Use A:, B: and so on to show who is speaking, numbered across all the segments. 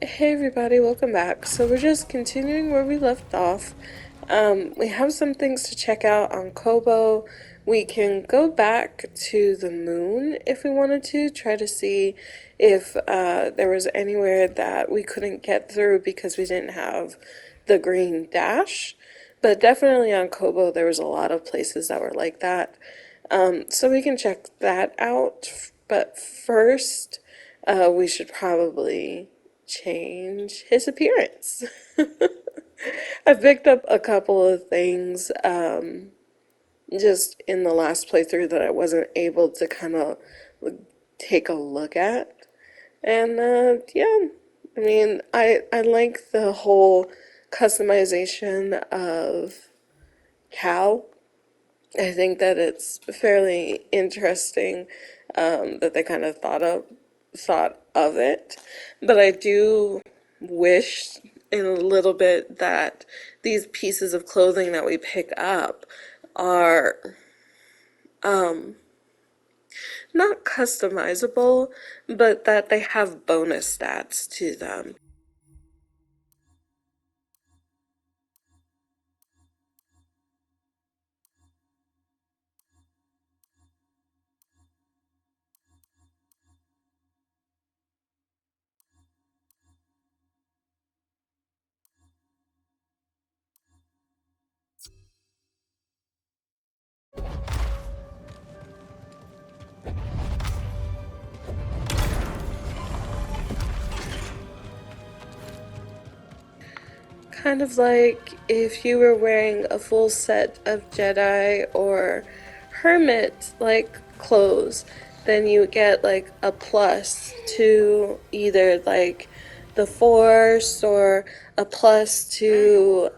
A: Hey everybody, welcome back. So we're just continuing where we left off. We have some things to check out on Kobo. We can go back to the moon if we wanted to, try to see if there was anywhere that we couldn't get through because we didn't have the green dash. But definitely on Kobo, there was a lot of places that were like that. So we can check that out. But first, we should probably change his appearance. I picked up a couple of things just in the last playthrough that I wasn't able to kind of take a look at. And yeah, I mean, I like the whole customization of Cal. I think that it's fairly interesting that they kind of thought of it, but I do wish in a little bit that these pieces of clothing that we pick up are not customizable, but that they have bonus stats to them. Kind of like if you were wearing a full set of Jedi or Hermit like clothes, then you would get like a plus to either like the Force or a plus to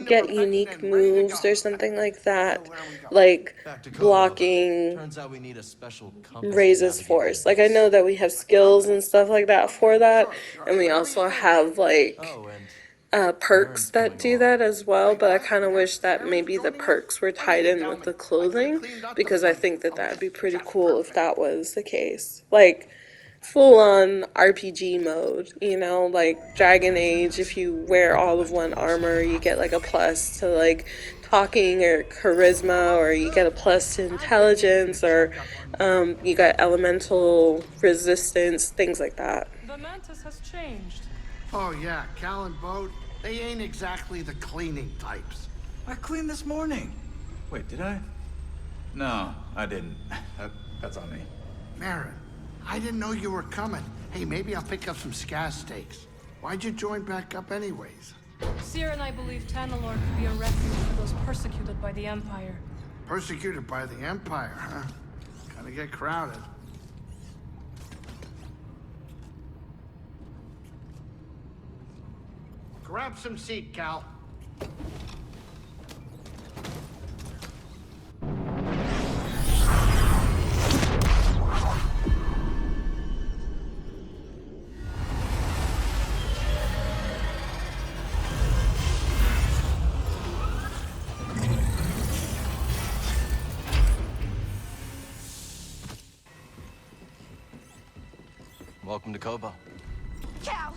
A: get unique moves or something like that, like
B: Back to Kobo.
A: blocking
B: Turns out we need a special compass to
A: raises
B: navigate
A: Force.
B: this
A: Like I
B: place.
A: know that we have skills and stuff like that for that, and we
C: Whatever you
A: also
C: think.
A: have like
B: Oh, and
A: perks
B: Marin's
A: that
B: coming
A: do
B: along.
A: that as well,
C: Wait,
A: but I
C: what?
A: kind of wish that
C: Marin's
A: maybe the
C: joining us?
A: perks were
C: Why didn't
A: tied
C: you
A: in
C: tell
A: with
C: me?
A: the
C: I could have
A: clothing
C: cleaned up the
A: because I
C: place.
A: think that
C: Oh,
A: that would be pretty
C: just
A: cool if
C: perfect.
A: that was the case. Like full on RPG mode, like Dragon Age, if you wear all of one armor, you get like a plus to like talking or charisma, or you get a plus to
C: I've been meaning to
A: intelligence, or
C: check up on you.
A: you got elemental resistance, things like that.
D: The mantis has changed.
C: Oh, yeah, Cal and Boat, they ain't exactly the cleaning types.
E: I cleaned this morning. Wait, did I? No, I didn't. That's on me.
C: Marin, I didn't know you were coming. Hey, maybe I'll pick up some scaz steaks. Why'd you join back up anyways?
D: Seer and I believe Tanalor could be a refuge for those persecuted by the Empire.
C: Persecuted by the Empire, huh? Gonna get crowded. Grab some seat, Cal.
B: Welcome to Kobo.
F: Cal!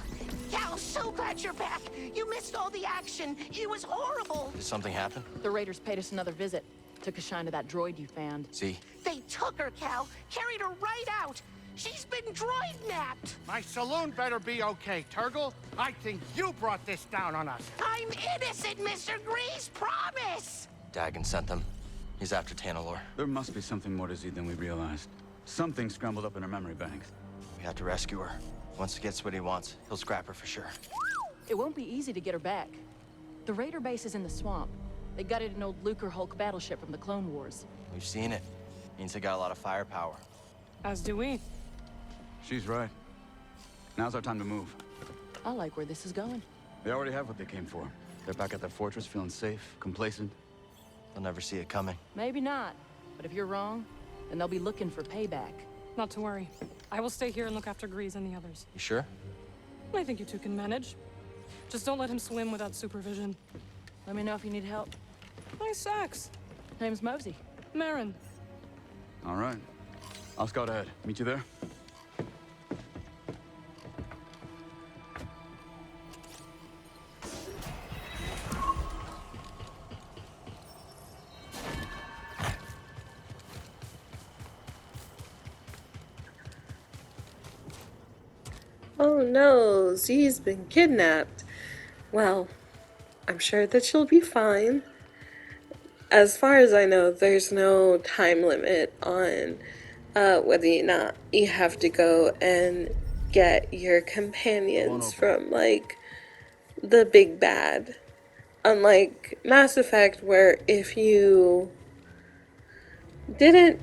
F: Cal, so glad you're back! You missed all the action! It was horrible!
B: Did something happen?
G: The Raiders paid us another visit. Took a shine to that droid you found.
B: See?
F: They took her, Cal! Carried her right out! She's been droid-napped!
C: My saloon better be okay, Turgle. I think you brought this down on us.
F: I'm innocent, Mr. Grease! Promise!
B: Dagon sent them. He's after Tanalor.
E: There must be something more to Z than we realized. Something scrambled up in her memory bank.
B: We have to rescue her. Once he gets what he wants, he'll scrap her for sure.
G: It won't be easy to get her back. The Raider base is in the swamp. They gutted an old Lucre Hulk battleship from the Clone Wars.
B: We've seen it. Means they got a lot of firepower.
D: As do we.
E: She's right. Now's our time to move.
G: I like where this is going.
E: They already have what they came for. They're back at their fortress, feeling safe, complacent.
B: They'll never see it coming.
G: Maybe not. But if you're wrong, then they'll be looking for payback.
D: Not to worry. I will stay here and look after Grease and the others.
B: You sure?
D: I think you two can manage. Just don't let him swim without supervision.
G: Let me know if you need help.
D: Nice axe.
G: Name's Mosey.
D: Marin.
E: All right. I'll scout ahead. Meet you there?
A: Oh no, Z's been kidnapped. Well, I'm sure that she'll be fine. As far as I know, there's no time limit on whether or not you have to go and get your companions from, like, the big bad. Unlike Mass Effect, where if you didn't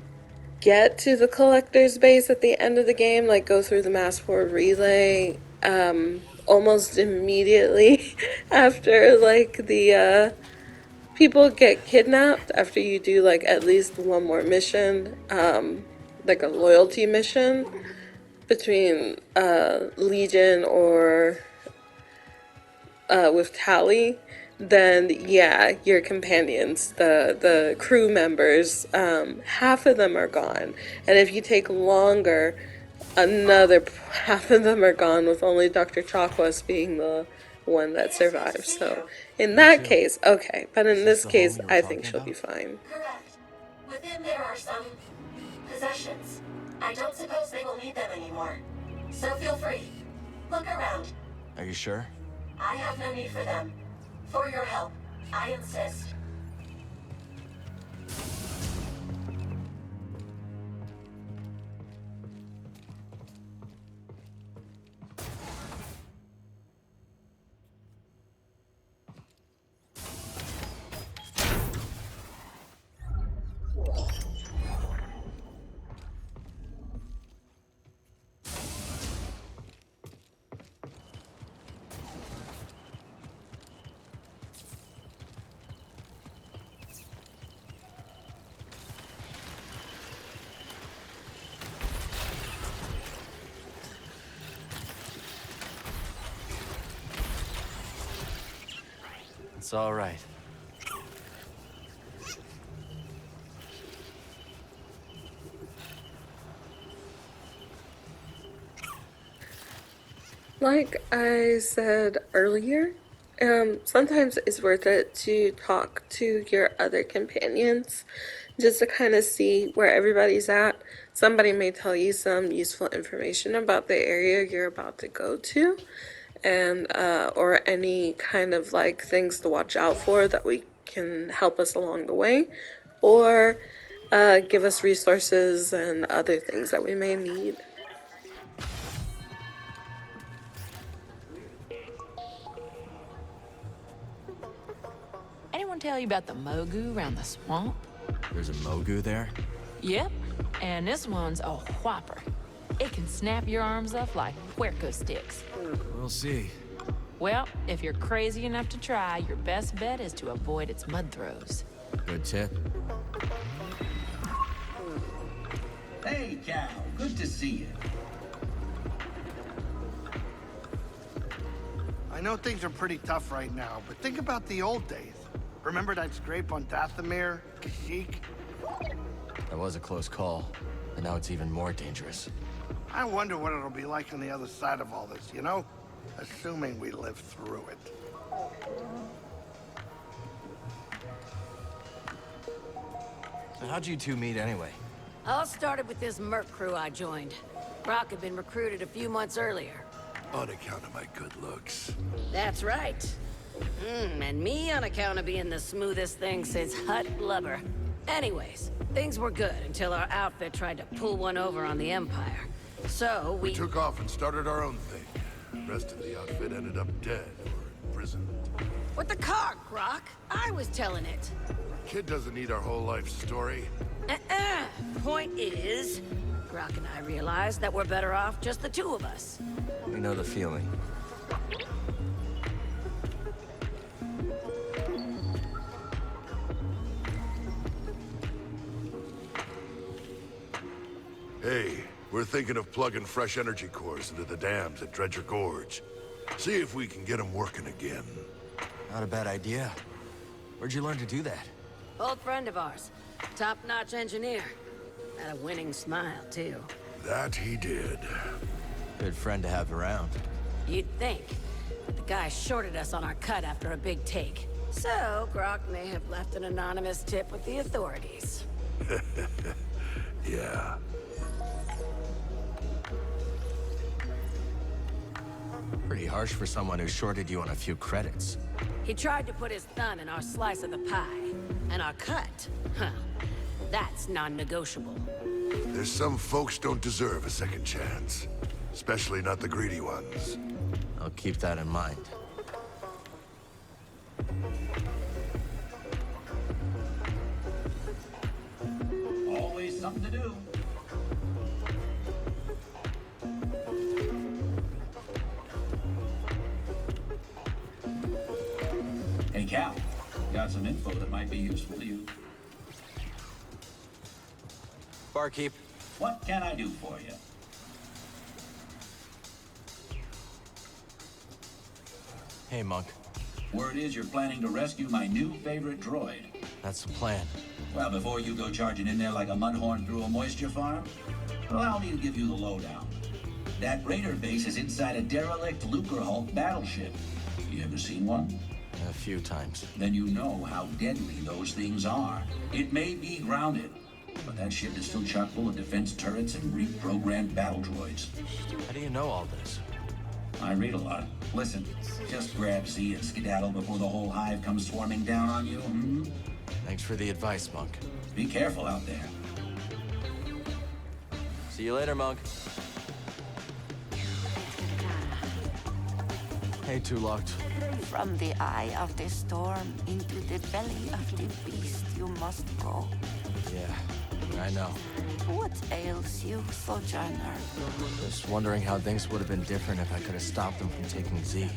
A: get to the collector's base at the end of the game, like go through the mass forward relay, almost immediately after, like, the people get kidnapped, after you do, like, at least one more mission, like a loyalty mission between Legion or with Tally, then yeah, your companions, the crew members, half of them are gone, and if you take longer, another half of them are gone, with only Dr. Chakwas being the one that survives. So in that case, okay, but in this case, I think she'll be fine.
H: Correct. Within there are some possessions. I don't suppose they will need them anymore. So feel free. Look around.
B: Are you sure?
H: I have no need for them. For your help, I insist.
B: It's all right.
A: Like I said earlier, sometimes it's worth it to talk to your other companions just to kind of see where everybody's at. Somebody may tell you some useful information about the area you're about to go to, and or any kind of, like, things to watch out for that we can help us along the way, or give us resources and other things that we may need.
G: Anyone tell you about the Mogu around the swamp?
B: There's a Mogu there?
G: Yep, and this one's a whopper. It can snap your arms off like Huerco sticks.
B: We'll see.
G: Well, if you're crazy enough to try, your best bet is to avoid its mud throws.
B: Good tip.
I: Hey, Cal. Good to see you.
C: I know things are pretty tough right now, but think about the old days. Remember that scrape on Dathomir, Kashyyyk?
B: That was a close call, and now it's even more dangerous.
C: I wonder what it'll be like on the other side of all this, you know? Assuming we live through it.
B: So how'd you two meet anyway?
J: All started with this merc crew I joined. Brock had been recruited a few months earlier.
C: On account of my good looks.
J: That's right. And me on account of being the smoothest thing since Hut Blubber. Anyways, things were good until our outfit tried to pull one over on the Empire. So we
K: took off and started our own thing. The rest of the outfit ended up dead or imprisoned.
J: With the car, Grok. I was telling it.
K: Kid doesn't need our whole life story.
J: Point is, Grok and I realized that we're better off just the two of us.
B: We know the feeling.
K: Hey, we're thinking of plugging fresh energy cores into the dams at Dredger Gorge. See if we can get them working again.
B: Not a bad idea. Where'd you learn to do that?
J: Old friend of ours. Top-notch engineer. Had a winning smile, too.
K: That he did.
B: Good friend to have around.
J: You'd think. But the guy shorted us on our cut after a big take. So, Grok may have left an anonymous tip with the authorities.
K: Yeah.
B: Pretty harsh for someone who shorted you on a few credits.
J: He tried to put his thumb in our slice of the pie. And our cut, huh, that's non-negotiable.
K: There's some folks don't deserve a second chance. Especially not the greedy ones.
B: I'll keep that in mind.
I: Always something to do. Hey, Cal. Got some info that might be useful to you.
B: Barkeep.
I: What can I do for you?
B: Hey, Monk.
I: Word is you're planning to rescue my new favorite droid.
B: That's the plan.
I: Well, before you go charging in there like a mudhorn through a moisture farm, allow me to give you the lowdown. That Raider base is inside a derelict Lucre Hulk battleship. You ever seen one?
B: A few times.
I: Then you know how deadly those things are. It may be grounded, but that ship is still chock full of defense turrets and reprogrammed battle droids.
B: How do you know all this?
I: I read a lot. Listen, just grab Z and skedaddle before the whole hive comes swarming down on you, hmm?
B: Thanks for the advice, Monk.
I: Be careful out there.
B: See you later, Monk. Hey, Two Locked.
F: From the eye of the storm into the belly of the beast you must go.
B: Yeah, I know.
F: What ails you, Sojourner?
B: Just wondering how things would have been different if I could have stopped them from taking Z.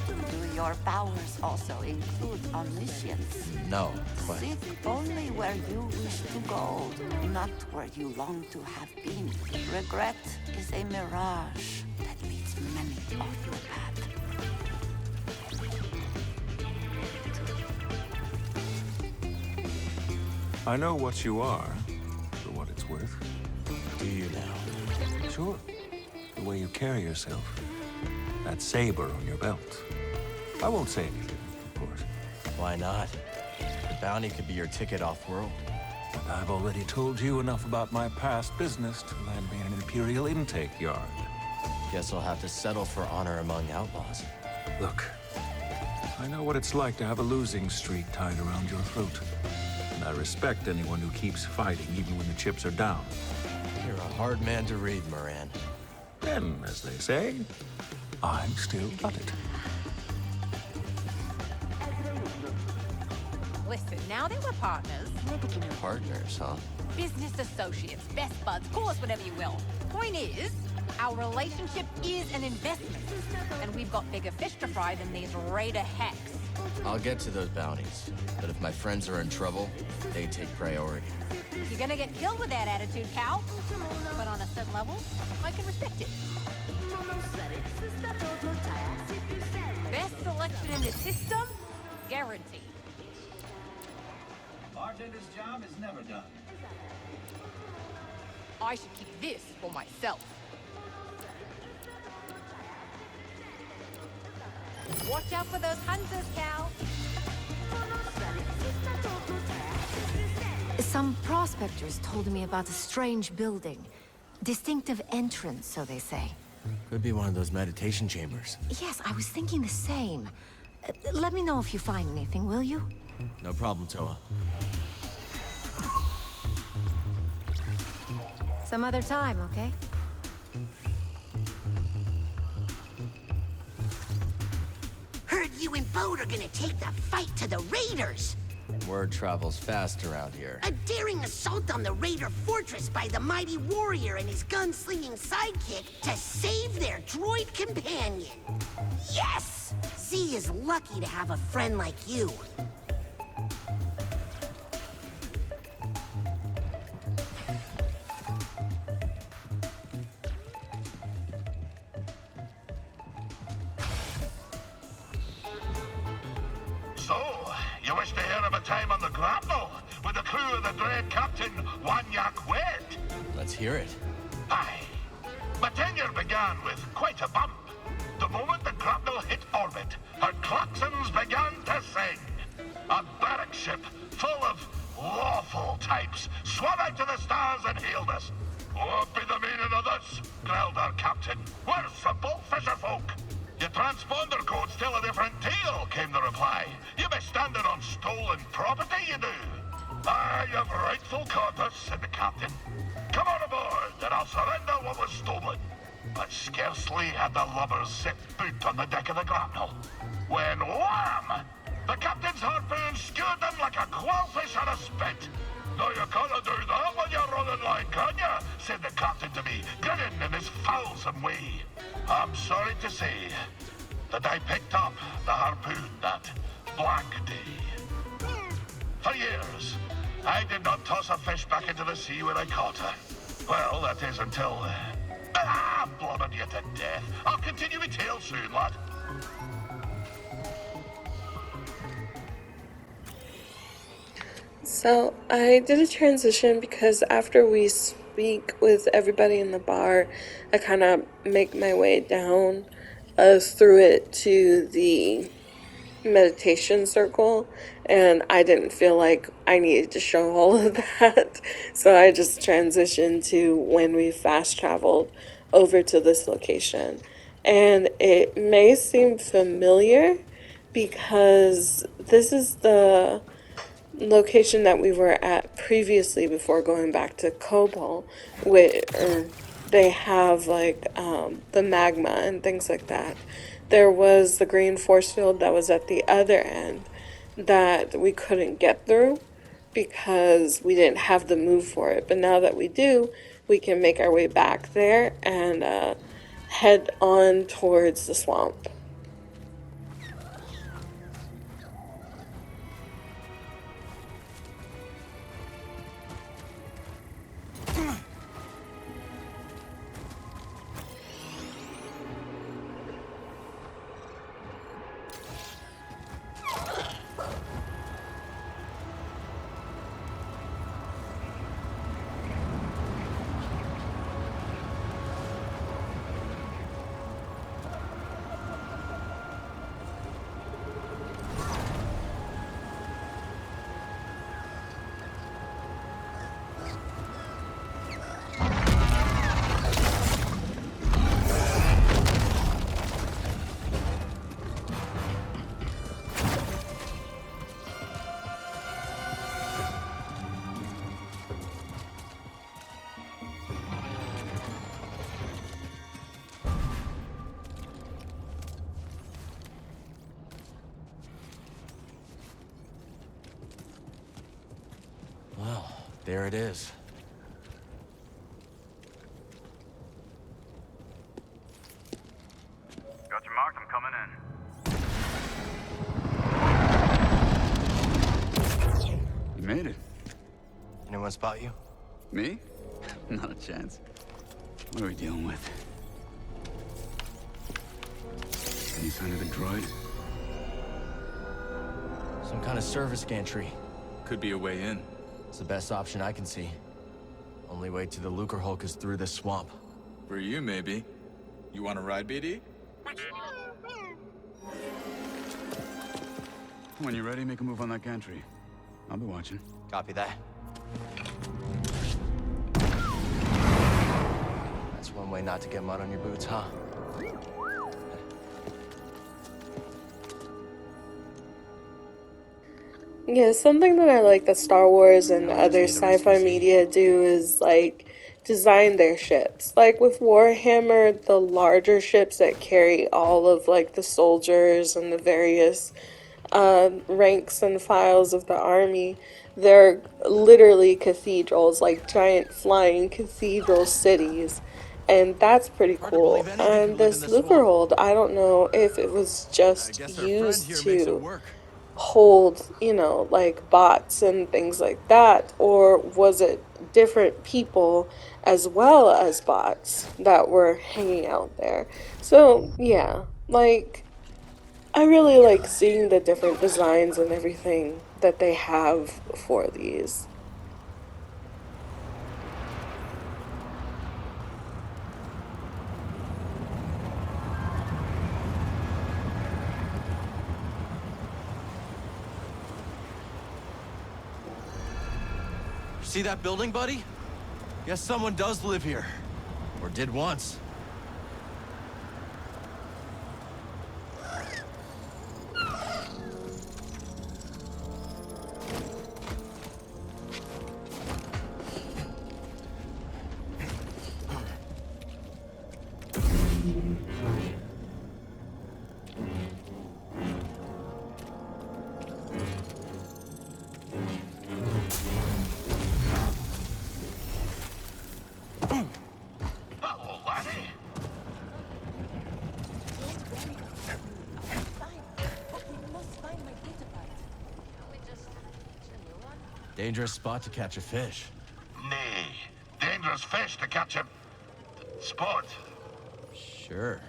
F: Do your powers also include omniscience?
B: No, but...
F: Sit only where you wish to go, not where you long to have been. Regret is a mirage that leads many off the path.
L: I know what you are, for what it's worth.
B: Do you now?
L: Sure. The way you carry yourself. That saber on your belt. I won't say anything, of course.
B: Why not? The bounty could be your ticket off-world.
L: And I've already told you enough about my past business to land me in an Imperial intake yard.
B: Guess I'll have to settle for honor among outlaws.
L: Look, I know what it's like to have a losing streak tied around your throat. And I respect anyone who keeps fighting even when the chips are down.
B: You're a hard man to read, Moran.
L: And, as they say, I'm still got it.
M: Listen, now that we're partners...
B: Partners, huh?
M: Business associates, best buds, call us whatever you will. Point is, our relationship is an investment. And we've got bigger fish to fry than these Raider hacks.
B: I'll get to those bounties, but if my friends are in trouble, they take priority.
M: You're gonna get killed with that attitude, Cal. But on a certain level, I can respect it. Best selection in the system, guaranteed.
I: Bartender's job is never done.
M: I should keep this for myself. Watch out for those hunters, Cal.
N: Some prospectors told me about a strange building. Distinctive entrance, so they say.
B: Could be one of those meditation chambers.
N: Yes, I was thinking the same. Let me know if you find anything, will you?
B: No problem, Toa.
N: Some other time, okay?
F: Heard you and Bode are gonna take the fight to the Raiders.
B: Word travels fast around here.
F: A daring assault on the Raider fortress by the mighty warrior and his gunslinging sidekick to save their droid companion. Yes! Z is lucky to have a friend like you.
K: So, you wish to hear of a time on the grapnel with the crew of the dread Captain Wanyak Wed?
B: Let's hear it.
K: Aye. My tenure began with quite a bump. The moment the grapnel hit orbit, her klaxons began to sing. A barrack ship full of lawful types swung out to the stars and hailed us. What be the meaning of this? Growled our captain. We're simple fisher folk. I have rightful quarters, said the captain. Come on aboard, and I'll surrender what was stolen. But scarcely had the lubbers set foot on the deck of the grapnel, when wham! The captain's harpoon skewered them like a quailfish on a spit. Now you can't do that when you're running line, can you? Said the captain to me, grinning in his foulsome way. I'm sorry to say that I picked up the harpoon that black day. For years, I did not toss a fish back into the sea when I caught her. Well, that is until... blooded you to death. I'll continue my tale soon, lad.
A: So I did a transition because after we speak with everybody in the bar, I kind of make my way down through it to the meditation circle, and I didn't feel like I needed to show all of that. So I just transitioned to when we fast traveled over to this location. And it may seem familiar because this is the location that we were at previously before going back to Cobalt, where they have like the magma and things like that. There was the green force field that was at the other end that we couldn't get through because we didn't have the move for it. But now that we do, we can make our way back there and head on towards the swamp.
B: Well, there it is.
E: Got your mark, I'm coming in. You made it.
B: Anyone spot you?
E: Me? Not a chance. What are we dealing with? Any sign of the droid?
B: Some kind of service gantry.
E: Could be a way in.
B: It's the best option I can see. Only way to the Lucre Hulk is through this swamp.
E: For you, maybe. You want to ride, BD? When you're ready, make a move on that gantry. I'll be watching.
B: Copy that. That's one way not to get mud on your boots, huh?
A: Yeah, something that I like that Star Wars and other sci-fi media do is like design their ships. Like with Warhammer, the larger ships that carry all of like the soldiers and the various ranks and files of the army, they're literally cathedrals, like giant flying cathedral cities. And that's pretty cool. And this Lucrehold, I don't know if it was just used to hold, you know, like bots and things like that, or was it different people as well as bots that were hanging out there? So yeah, like I really like seeing the different designs and everything that they have for these.
B: See that building, buddy? Guess someone does live here. Or did once. Dangerous spot to catch a fish.
K: Nay, dangerous fish to catch a sport.
B: Sure.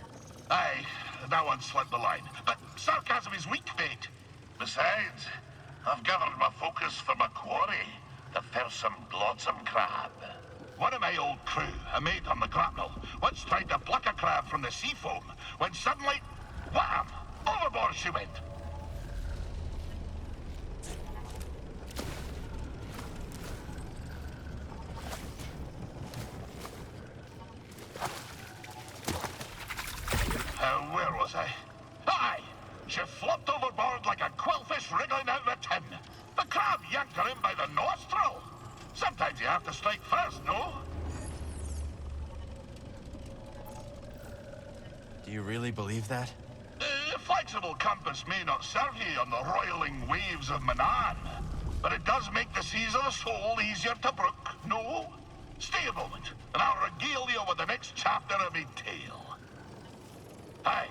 K: Aye, that one slipped the line. But sarcasm is weak bait. Besides, I've gathered my focus for my quarry, the fearsome glotsome crab. One of my old crew, a mate on the grapnel, once tried to pluck a crab from the sea foam, when suddenly, wham! Overboard she went. Where was I? Aye! She flopped overboard like a quillfish wriggling out of a tin. The crab yanked her in by the nostril. Sometimes you have to strike first, no?
B: Do you really believe that?
K: A flexible compass may not serve ye on the roiling waves of Manan, but it does make the seas of the soul easier to brook, no? Stay a moment, and I'll regale you with the next chapter of my tale. Aye,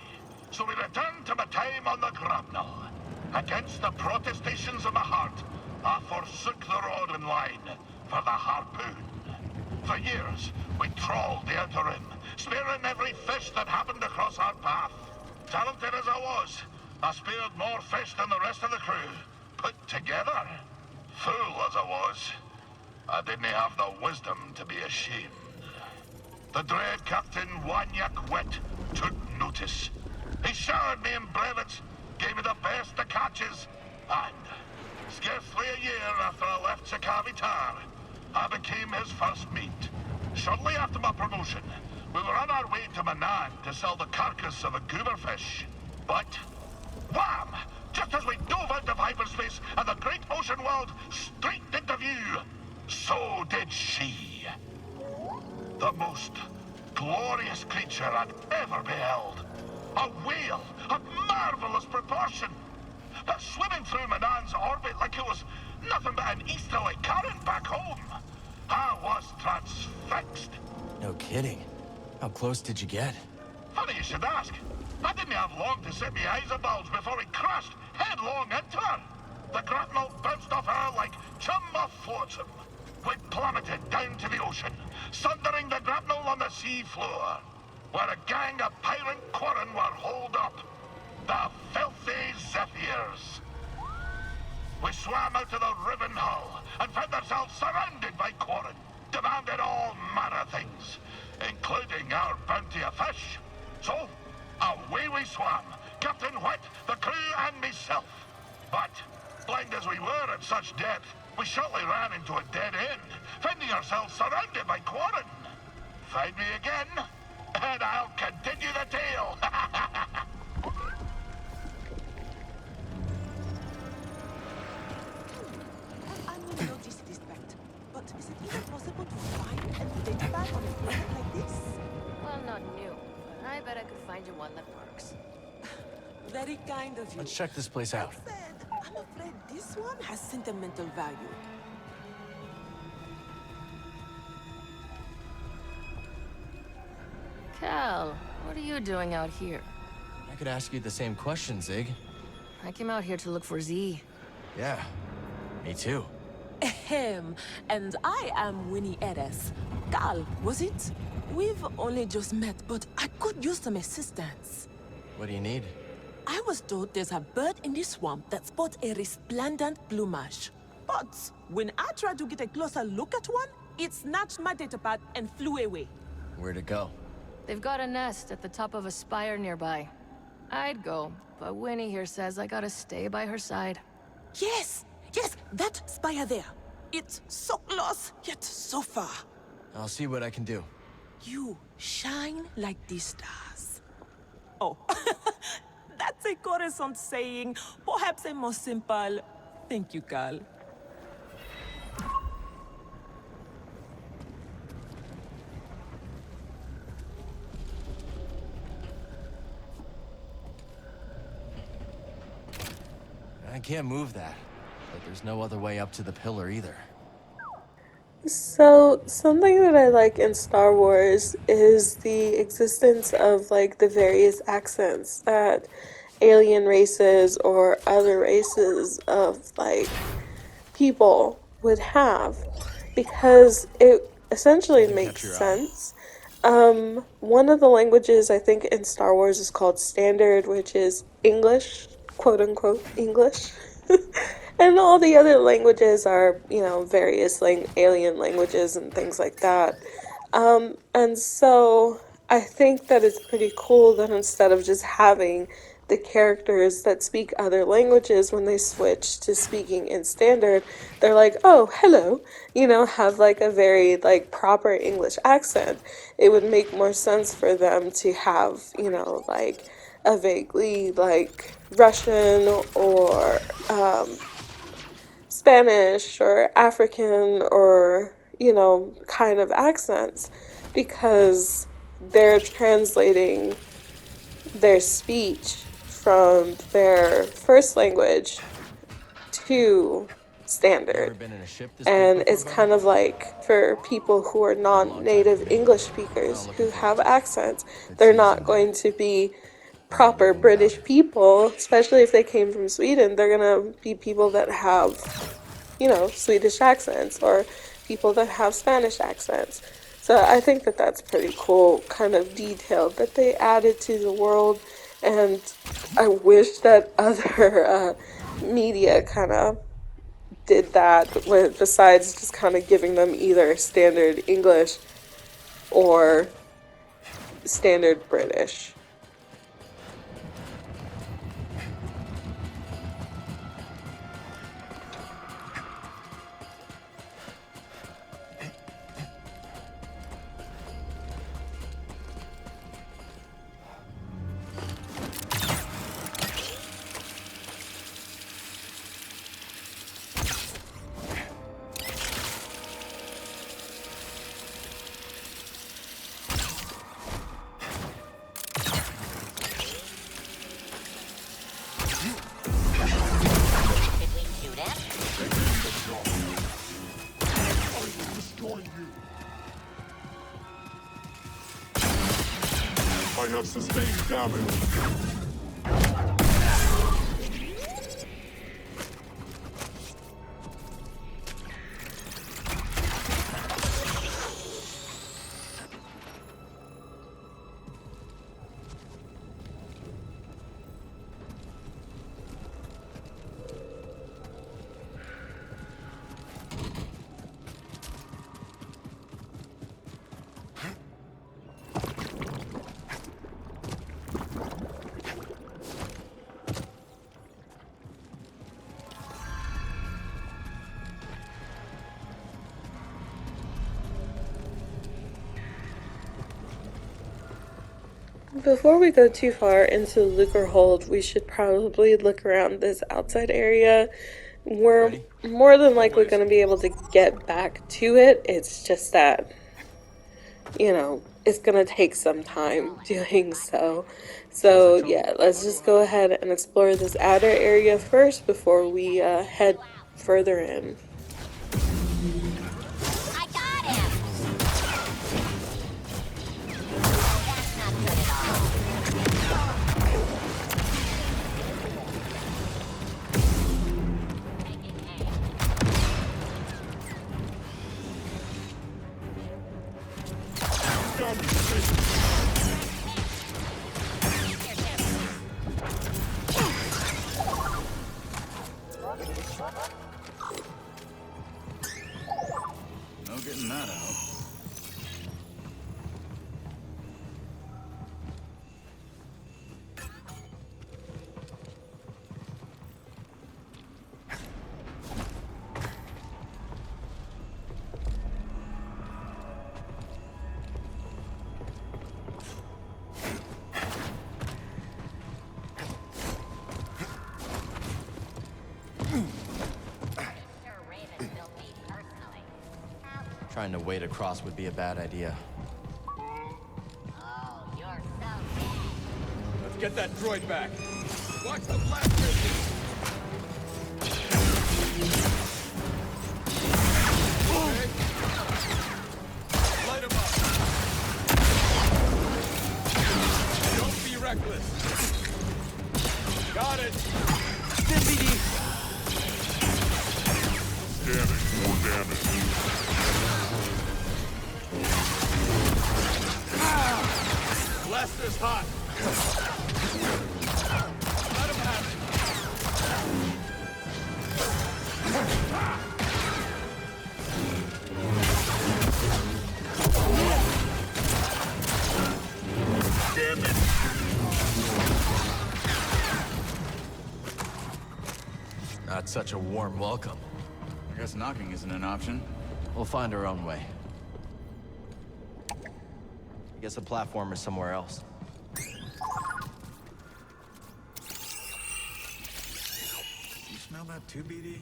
K: so we return to my time on the grapnel. Against the protestations of my heart, I forsook the rod and line for the harpoon. For years, we trawled the outer rim, spearing every fish that happened across our path. Talented as I was, I speared more fish than the rest of the crew, put together. Fool as I was, I didn't have the wisdom to be ashamed. The dread Captain Wanyak Wet took notice. He showered me in brevets, gave me the best of catches, and scarcely a year after I left Sakavitar, I became his first mate. Shortly after my promotion, we were on our way to Manan to sell the carcass of a gooberfish. But, wham! Just as we dove out of hyperspace and the great ocean world streaked into view, so did she. The most glorious creature I'd ever beheld. A whale of marvelous proportion. Swimming through Manan's orbit like it was nothing but an easterly current back home. I was transfixed.
B: No kidding. How close did you get?
K: Funny you should ask. I didn't have long to set my eyes abulge before he crashed headlong into her. The grapnel bounced off her like chum off flotsam. We plummeted down to the ocean, sundering the grapnel on the sea floor, where a gang of pirate quarren were holed up. The filthy Zephyrs. We swam out to the riven hull and found ourselves surrounded by quarren, demanded all manner of things, including our bounty of fish. So, away we swam, Captain Wet, the crew, and myself. But, blind as we were at such depth, we shortly ran into a dead end, finding ourselves surrounded by quarren. Find me again, and I'll continue the tale.
O: I will notice this fact, but is it even possible to find and identify on a planet like this?
J: Well, not new, but I bet I could find you one that works.
O: Very kind of you.
B: Let's check this place out.
O: That said, I'm afraid this one has sentimental value.
J: Cal, what are you doing out here?
B: I could ask you the same question, Zig.
J: I came out here to look for Z.
B: Yeah, me too.
O: Ahem, and I am Winnie Eres. Cal, was it? We've only just met, but I could use some assistance.
B: What do you need?
O: I was told there's a bird in this swamp that sports a resplendent plumage. But when I tried to get a closer look at one, it snatched my datapad and flew away.
B: Where'd it go?
J: They've got a nest at the top of a spire nearby. I'd go, but Winnie here says I gotta stay by her side.
O: Yes! Yes, that spire there. It's so close, yet so far.
B: I'll see what I can do.
O: You shine like the stars. Oh, that's a Coruscant saying, perhaps a more simple, thank you, Cal.
B: I can't move that, but there's no other way up to the pillar either.
A: So, something that I like in Star Wars is the existence of, like, the various accents that alien races or other races of, like, people would have, because it essentially makes sense. One of the languages I think in Star Wars is called Standard, which is English, quote unquote English. And all the other languages are, you know, various alien languages and things like that. And so I think that it's pretty cool that instead of just having the characters that speak other languages, when they switch to speaking in Standard, they're like, oh, hello, you know, have like a very like proper English accent. It would make more sense for them to have, you know, like a vaguely like Russian or Spanish or African or, you know, kind of accents, because they're translating their speech from their first language to Standard. And it's kind of like for people who are non-native English speakers who have accents, they're not going to be proper British people, especially if they came from Sweden. They're gonna be people that have, you know, Swedish accents, or people that have Spanish accents. So I think that that's pretty cool kind of detail that they added to the world, and I wish that other media kind of did that, with, besides just kind of giving them either Standard English or Standard British.
K: I have sustained damage.
A: Before we go too far into Lucrehold, we should probably look around this outside area. We're more than likely going to be able to get back to it. It's just that, you know, it's going to take some time doing so. So yeah, let's just go ahead and explore this outer area first before we head further in.
E: No getting that out.
B: Trying to wade across would be a bad idea.
E: Let's get that droid back. Watch the blast radius. Light him up. Don't be reckless. Got it.
K: Stay Scanning for damage.
E: Blaster's hot. Let him have
B: Not such a warm welcome.
E: I guess knocking isn't an option.
B: We'll find our own way. I guess the platform is somewhere else.
E: You smell that too, BD?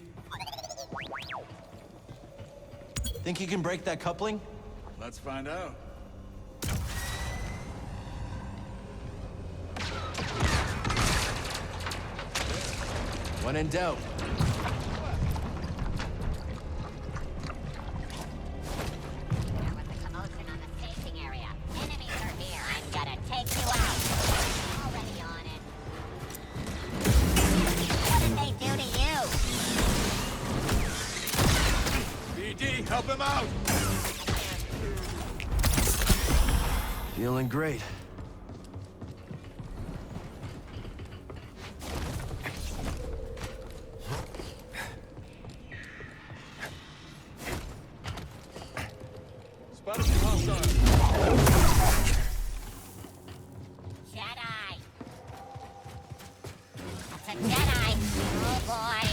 B: Think you can break that coupling?
E: Let's find out.
B: When in doubt.
E: Help him out!
B: Feeling great.
E: Spotted some hostiles.
F: Jedi! That's a Jedi! Oh boy!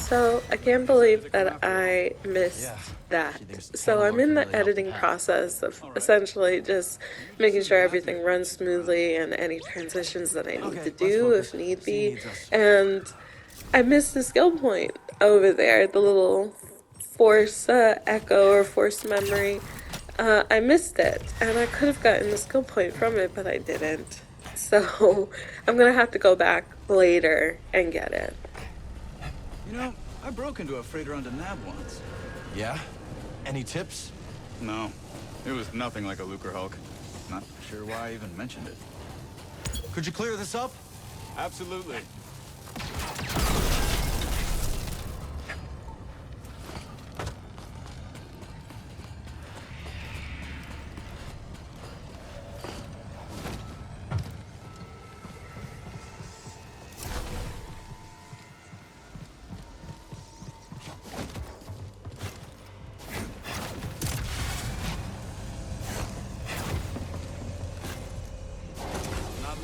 A: So I can't believe that I missed that. So I'm in the editing process of essentially just making sure everything runs smoothly and any transitions that I need to do if need be. And I missed the skill point over there, the little force echo or force memory. I missed it, and I could have gotten the skill point from it, but I didn't. So I'm gonna have to go back later and get it.
E: You know, I broke into a freighter on Nab once.
B: Yeah? Any tips?
E: No. It was nothing like a Lucre Hulk. Not sure why I even mentioned it.
B: Could you clear this up?
E: Absolutely.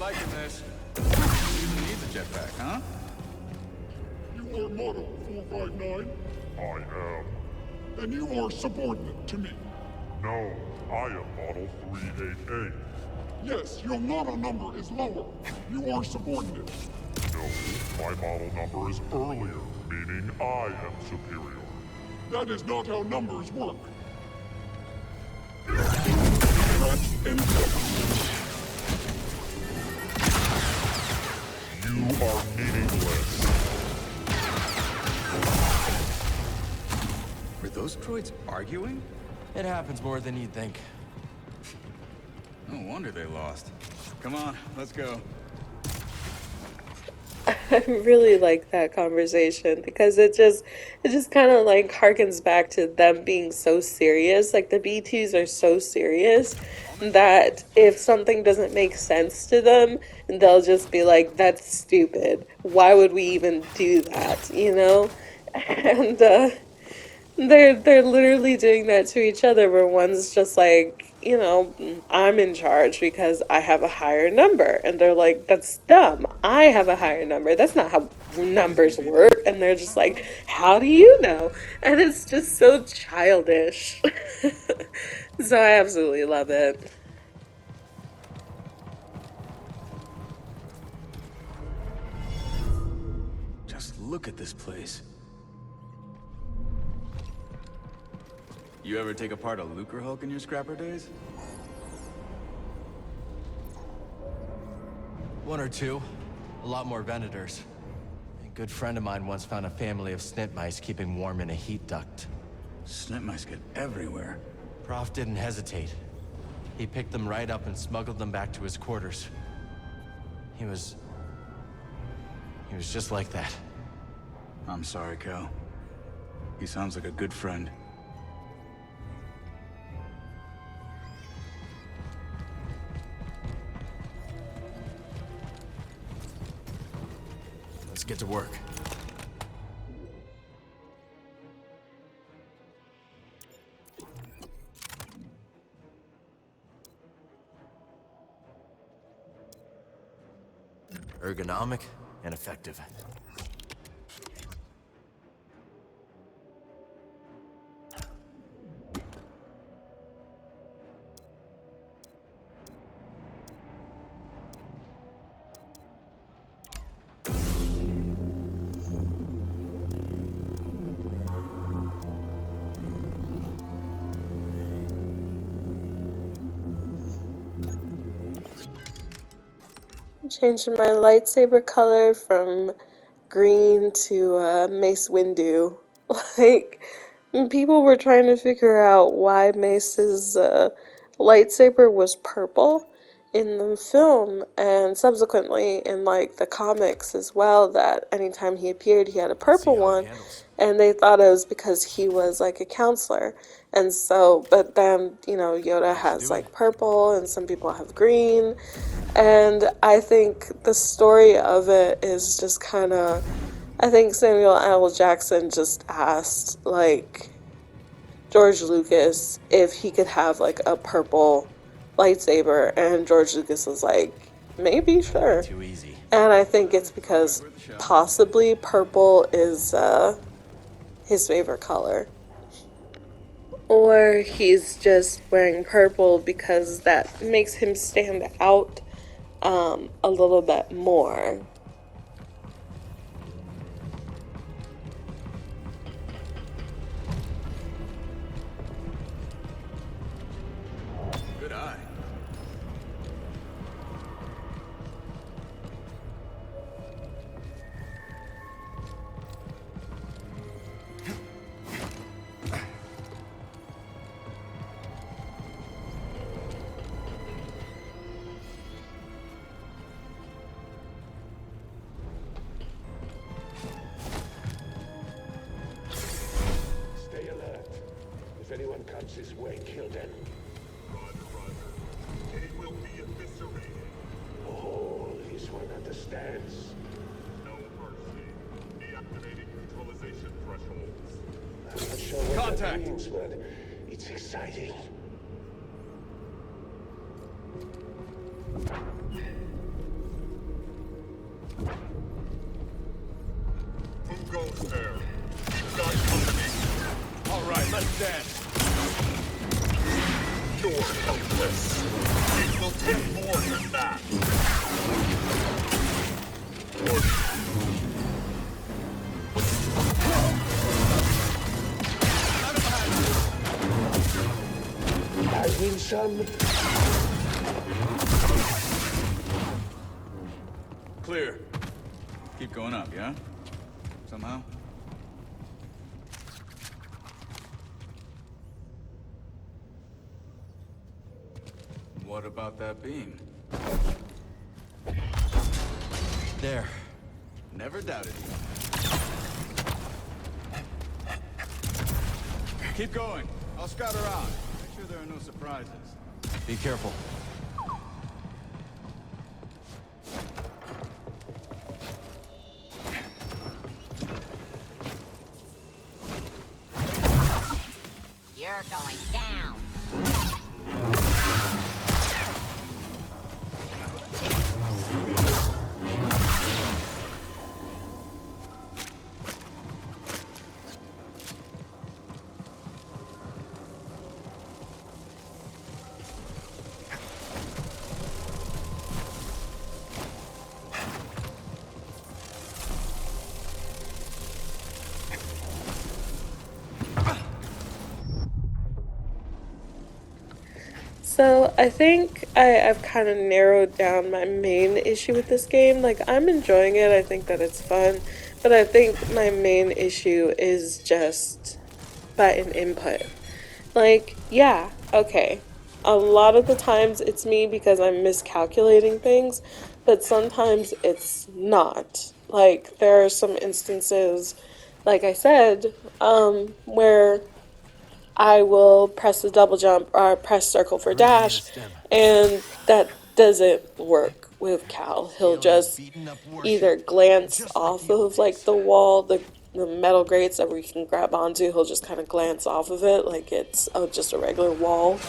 E: Liking this. You even need the jetpack, huh?
K: You are Model 459? I am. Then you are subordinate to me. No, I am Model 388. Yes, your model number is lower. You are subordinate. No, my model number is earlier, meaning I am superior. That is not how numbers work. That's incorrect. You are meaningless.
E: Were those droids arguing?
B: It happens more than you'd think.
E: No wonder they lost. Come on, let's go.
A: I really like that conversation because it just kind of like harkens back to them being so serious. Like the B2s are so serious that if something doesn't make sense to them, they'll just be like, "That's stupid. Why would we even do that?" You know? And they're literally doing that to each other where one's just like, you know, I'm in charge because I have a higher number. And they're like, that's dumb. I have a higher number. That's not how numbers work. And they're just like, how do you know? And it's just so childish. So I absolutely love it.
E: Just look at this place. You ever take apart a Lucre Hulk in your scrapper days?
B: One or two. A lot more Venators. A good friend of mine once found a family of snit mice keeping warm in a heat duct.
E: Snit mice get everywhere.
B: Prof didn't hesitate. He picked them right up and smuggled them back to his quarters. He was just like that.
E: I'm sorry, Cal. He sounds like a good friend.
B: Let's get to work. Ergonomic and effective.
A: Changing my lightsaber color from green to Mace Windu. Like, people were trying to figure out why Mace's lightsaber was purple in the film, and subsequently in like the comics as well, that anytime he appeared he had a purple one, and they thought it was because he was like a counselor. And so, but then, you know, Yoda has like purple and some people have green, and I think the story of it is just kind of, I think Samuel L. Jackson just asked like George Lucas if he could have like a purple lightsaber, and George Lucas was like, maybe, sure.
B: Too easy.
A: And I think it's because possibly purple is his favorite color. Or he's just wearing purple because that makes him stand out a little bit more.
E: Good eye.
P: Stay alert. If anyone comes his way, kill them. They will be eviscerated. Oh, this one understands. No mercy. Deactivating neutralization thresholds. I'm not sure what that means, but it's exciting. Who goes there? You got company.
E: All right, let's dance.
P: You're helpless. It will take more than that. I win some.
E: Clear. Keep going up, yeah? Somehow? What about that beam?
B: There.
E: Never doubted you. Keep going. I'll scout around. Make sure there are no surprises.
B: Be careful.
F: You're going down.
A: So I think I've kind of narrowed down my main issue with this game. Like, I'm enjoying it, I think that it's fun, but I think my main issue is just button input. Like, yeah, okay. A lot of the times it's me because I'm miscalculating things, but sometimes it's not. Like, there are some instances, like I said, where I will press the double jump or press circle for dash, and that doesn't work with Cal. He'll just either glance off of like the wall, the metal grates that we can grab onto. He'll just kind of glance off of it like it's just a regular wall,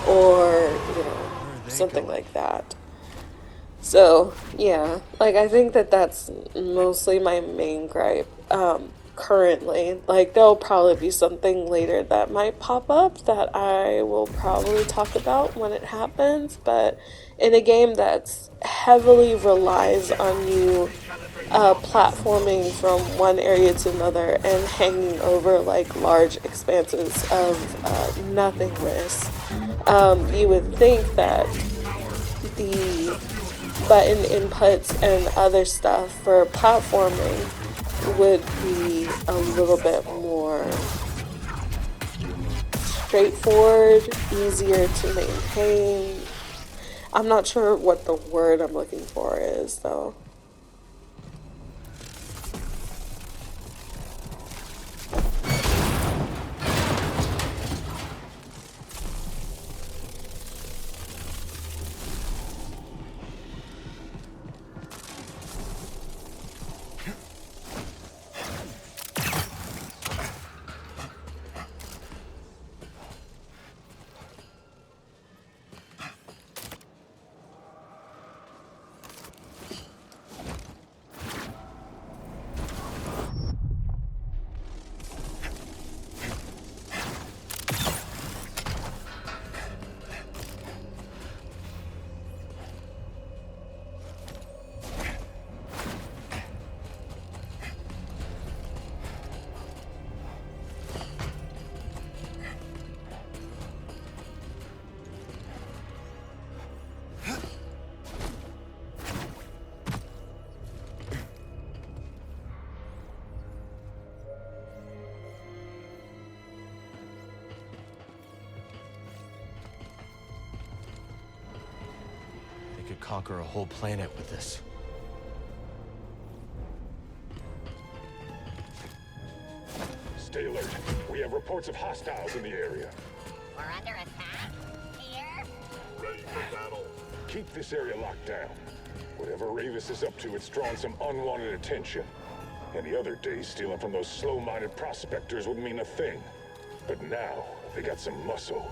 A: or something like that. So yeah, like I think that that's mostly my main gripe currently. Like there'll probably be something later that might pop up that I will probably talk about when it happens, but in a game that's heavily relies on you platforming from one area to another and hanging over like large expanses of nothingness, you would think that the button inputs and other stuff for platforming would be a little bit more straightforward, easier to maintain. I'm not sure what the word I'm looking for is, though.
B: Conquer a whole planet with this.
P: Stay alert. We have reports of hostiles in the area.
F: We're under attack? Here?
P: Ready for battle. Keep this area locked down. Whatever Ravis is up to, it's drawn some unwanted attention. Any other day, stealing from those slow-minded prospectors would mean a thing. But now, they got some muscle.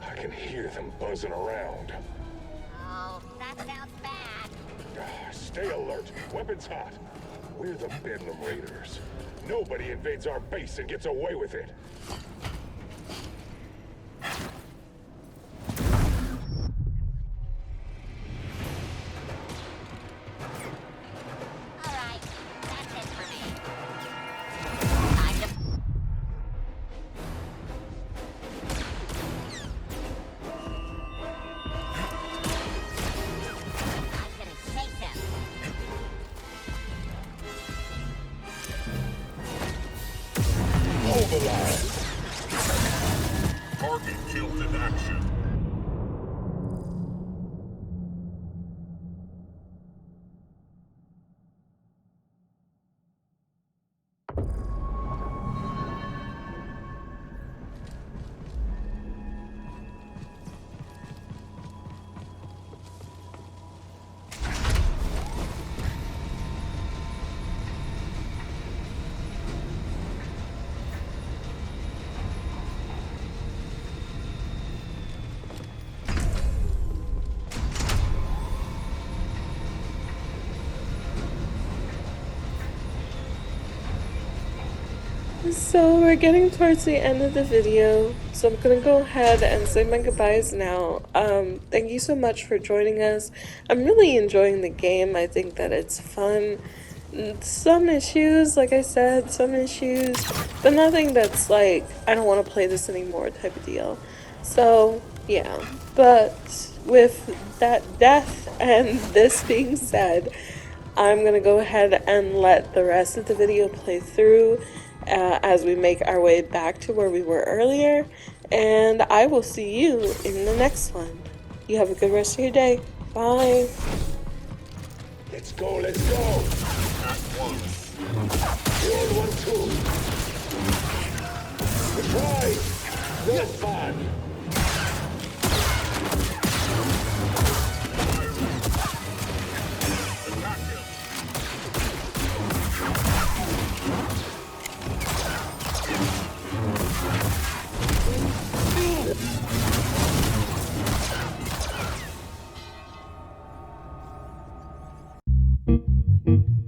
P: I can hear them buzzing around.
F: Oh, that sounds bad.
P: Stay alert. Weapons hot. We're the Bedlam Raiders. Nobody invades our base and gets away with it.
K: Target killed in action.
A: So we're getting towards the end of the video, so I'm gonna go ahead and say my goodbyes now. Thank you so much for joining us. I'm really enjoying the game. I think that it's fun. Some issues, like I said, some issues, but nothing that's like, I don't want to play this anymore type of deal. So Yeah, but with that death and this being said, I'm gonna go ahead and let the rest of the video play through as we make our way back to where we were earlier, and I will see you in the next one. You have a good rest of your day. Bye.
P: Let's go, let's go! Not once. The old one too. Surprise! No fun!
Q: Attack him!